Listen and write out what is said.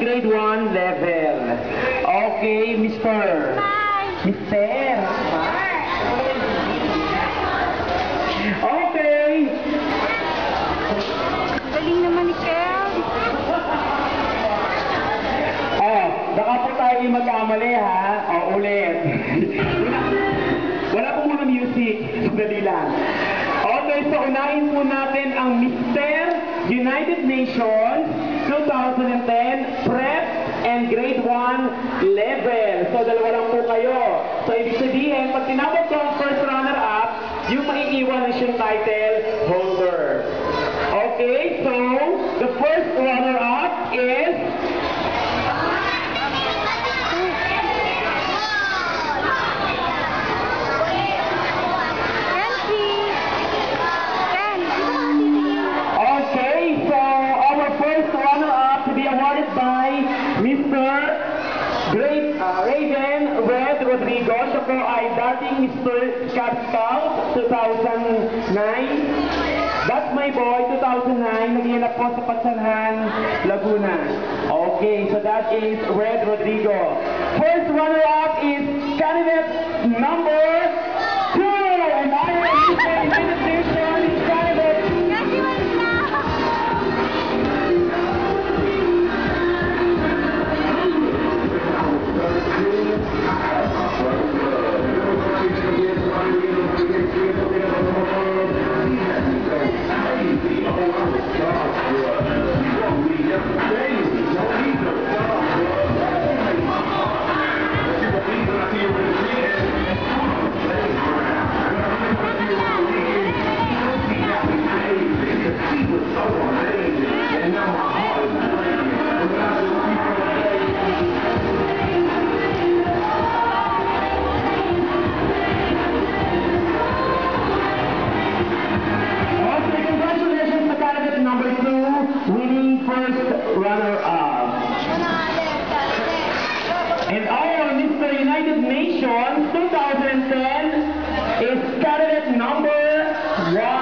Grade 1 level. Okay, Mr. Mister. Okay. Galing naman ni Kel. Oh, baka po tayo magkamali ha. Oh, ulit. Wala po muna music. Sandali lang. Okay, so unahin po natin ang Mr. United Nations 2010 Prep and Grade 1 level. So, dalawa lang po kayo. So, ibig sabihin, pag tinawag ko ang first runner-up, yung maiiwan na siyang title holder. Okay, so, the first runner-up is by Mr. Raven Red Rodrigo. Siya po ay dating Mr. Cub Scout 2009. That's my boy, 2009. Nag-iinap po sa Patsanhan, Laguna. Okay, so that is Red Rodrigo. First runner-up is candidate number 2. And I am Mr. United Nations candidate. Runner-up. And our Mr. United Nations 2010 is candidate number 1.